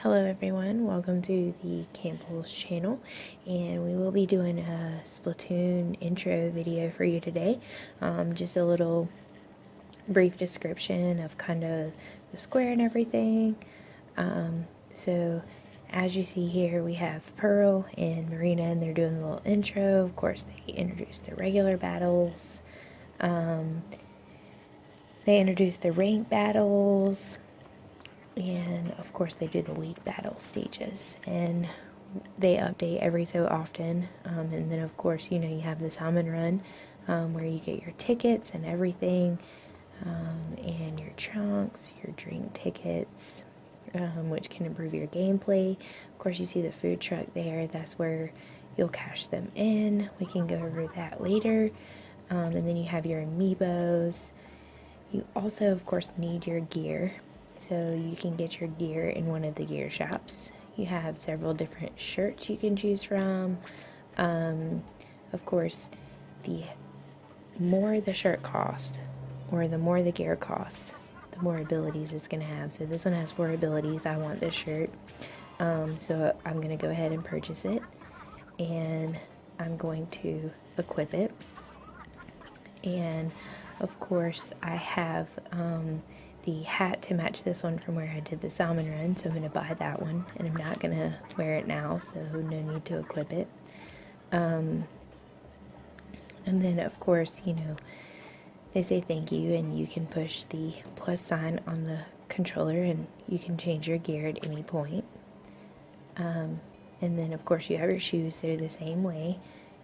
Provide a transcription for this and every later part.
Hello everyone, welcome to the Campbell's channel, and we will be doing a Splatoon intro video for you today. Just a little brief description of kind of the square and everything. So as you see here, we have Pearl and Marina, and they're doing a little intro. Of course, they introduce the regular battles. They introduce the rank battles. And of course they do the week battle stages, and they update every so often. And then of course, you have the salmon run, where you get your tickets and everything, and your chunks, your drink tickets, which can improve your gameplay. Of course, you see the food truck there. That's where you'll cash them in. We can go over that later. And then you have your amiibos. You also of course need your gear. So you can get your gear in one of the gear shops. You have several different shirts you can choose from. Of course, the more the shirt cost, or the more the gear cost, the more abilities it's going to have. So this one has 4 abilities. I want this shirt. So I'm going to go ahead and purchase it. And I'm going to equip it. And of course, I have the hat to match this one from where I did the salmon run, so I'm going to buy that one, and I'm not going to wear it now, so no need to equip it. And then of course, they say thank you, and you can push the plus sign on the controller and you can change your gear at any point. And then of course you have your shoes. They're the same way.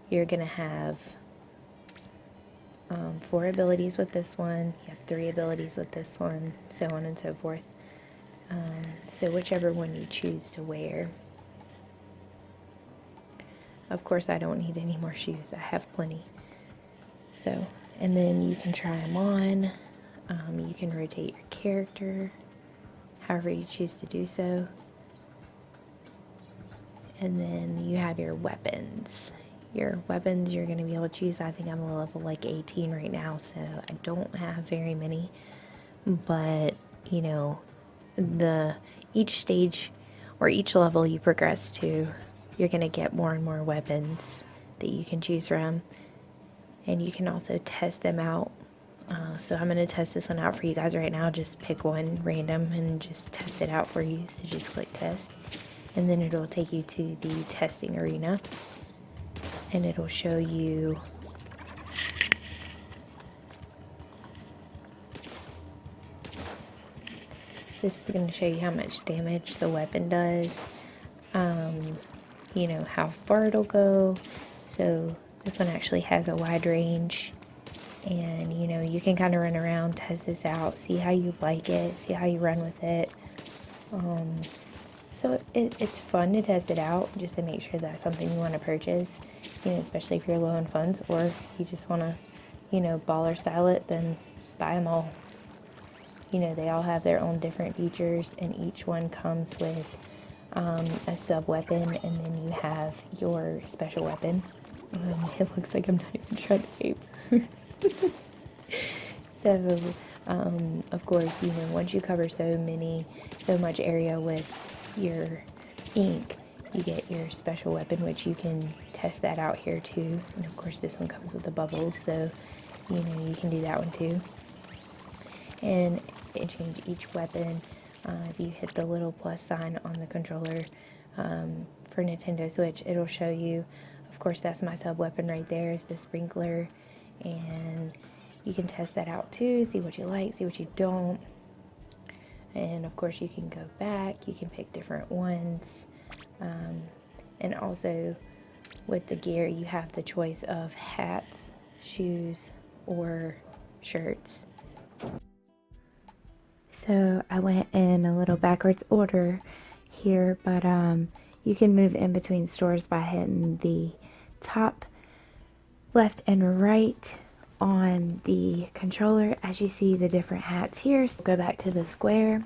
You're going to have 4 abilities with this one, you have 3 abilities with this one, so on and so forth. So whichever one you choose to wear. Of course I don't need any more shoes, I have plenty. So, and then you can try them on, you can rotate your character, however you choose to do so. And then you have your weapons. Your weapons you're going to be able to choose. I think I'm a level like 18 right now, so I don't have very many, but each stage or each level you progress to, you're going to get more and more weapons that you can choose from, and you can also test them out. So I'm going to test this one out for you guys right now. Just pick one random and just test it out for you. So just click test, and then it'll take you to the testing arena. And it'll show you this is going to show you how much damage the weapon does, how far it'll go. So this one actually has a wide range, and you can kind of run around, test this out, see how you like it, see how you run with it. So it's fun to test it out, just to make sure that's something you want to purchase, especially if you're low on funds, or if you just want to, baller style it, then buy them all. They all have their own different features, and each one comes with a sub weapon, and then you have your special weapon. It looks like I'm not even trying to aim. So, of course, once you cover so much area with your ink, you get your special weapon, which you can test that out here too. And of course this one comes with the bubbles, so you can do that one too. And change each weapon, if you hit the little plus sign on the controller, for Nintendo Switch, it'll show you. Of course, that's my sub weapon right there, is the sprinkler, and you can test that out too, see what you like, see what you don't. And of course you can go back, you can pick different ones, and also with the gear you have the choice of hats, shoes, or shirts. So I went in a little backwards order here, but you can move in between stores by hitting the top left and right on the controller. As you see the different hats here, so go back to the square,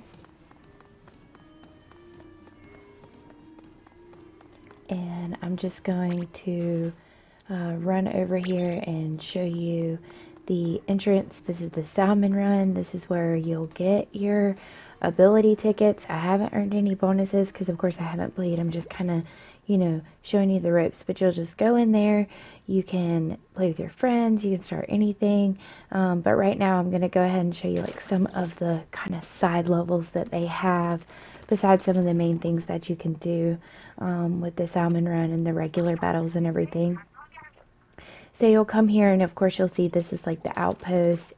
and I'm just going to run over here and show you the entrance. This is the salmon run. This is where you'll get your ability tickets. I haven't earned any bonuses because of course I haven't played. I'm just kind of, you know, showing you the ropes, but you'll just go in there. You can play with your friends, you can start anything, but right now I'm going to go ahead and show you like some of the kind of side levels that they have besides some of the main things that you can do with the salmon run and the regular battles and everything. So you'll come here and of course you'll see this is like the outpost.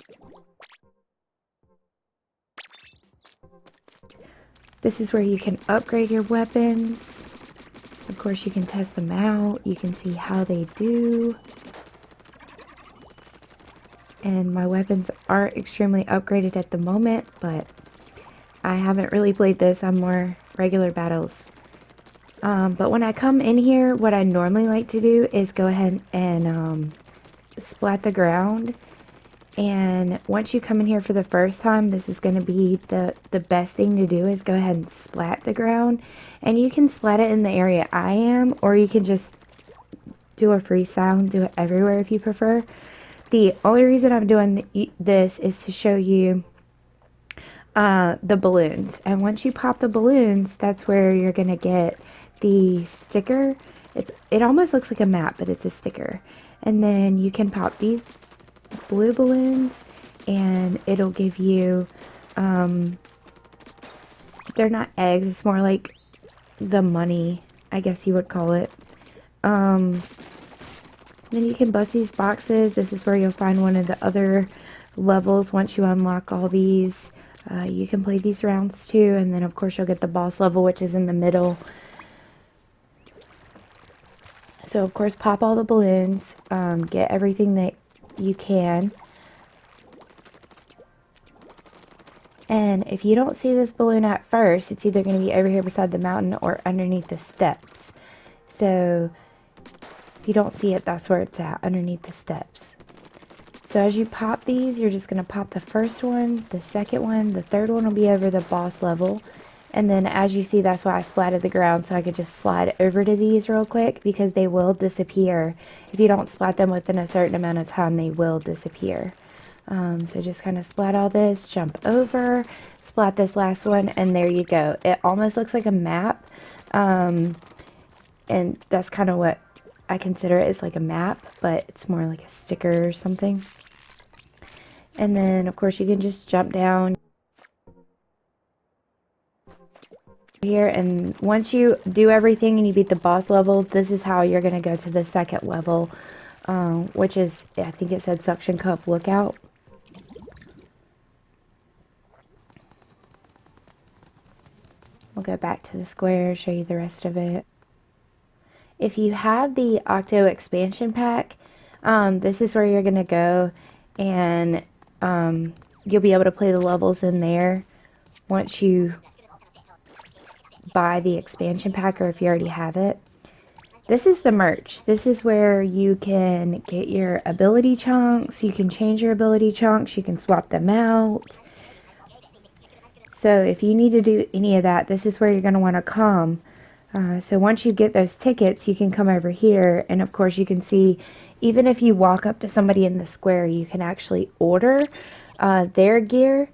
This is where you can upgrade your weapons. Of course you can test them out. You can see how they do. And my weapons aren't extremely upgraded at the moment, but I haven't really played this. I'm more regular battles. But when I come in here, what I normally like to do is go ahead and splat the ground. And once you come in here for the first time, this is going to be the best thing to do is go ahead and splat the ground. And you can splat it in the area I am, or you can just do a freestyle and do it everywhere if you prefer. The only reason I'm doing this is to show you the balloons. And once you pop the balloons, that's where you're going to get the sticker. It almost looks like a map, but it's a sticker. And then you can pop these blue balloons and it'll give you they're not eggs, it's more like the money, I guess you would call it. Then you can bust these boxes. This is where you'll find one of the other levels. Once you unlock all these, you can play these rounds too, and then of course you'll get the boss level, which is in the middle. So of course pop all the balloons, get everything that you can. And if you don't see this balloon at first, it's either going to be over here beside the mountain or underneath the steps. So if you don't see it, that's where it's at, underneath the steps. So as you pop these, you're just going to pop the first one, the second one, the third one will be over the boss level. And then as you see, that's why I splatted the ground, so I could just slide over to these real quick, because they will disappear. If you don't splat them within a certain amount of time, they will disappear. So just kind of splat all this, jump over, splat this last one, and there you go. It almost looks like a map, and that's kind of what I consider it, is like a map, but it's more like a sticker or something. And then of course you can just jump down here, and once you do everything and you beat the boss level, this is how you're going to go to the second level, which is, I think it said Suction Cup Lookout. We'll go back to the square, show you the rest of it. If you have the Octo expansion pack, this is where you're going to go, and you'll be able to play the levels in there once you buy the expansion pack, or if you already have it. This is the Murch. This is where you can get your ability chunks, you can change your ability chunks, you can swap them out. So if you need to do any of that, this is where you're going to want to come. So once you get those tickets, you can come over here, and of course you can see, even if you walk up to somebody in the square, you can actually order their gear,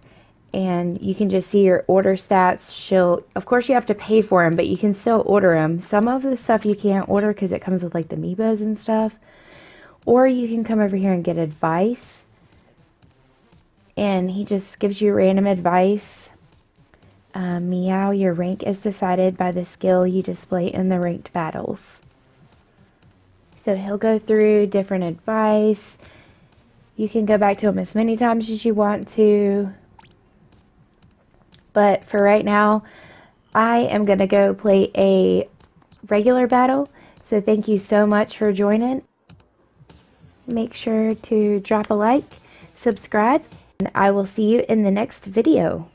and you can just see your order stats show. Of course you have to pay for them, but you can still order them. Some of the stuff you can't order because it comes with like the amiibos and stuff. Or you can come over here and get advice, and he just gives you random advice. Meow, your rank is decided by the skill you display in the ranked battles. So he'll go through different advice. You can go back to him as many times as you want to. But for right now, I am going to go play a regular battle. So thank you so much for joining. Make sure to drop a like, subscribe, and I will see you in the next video.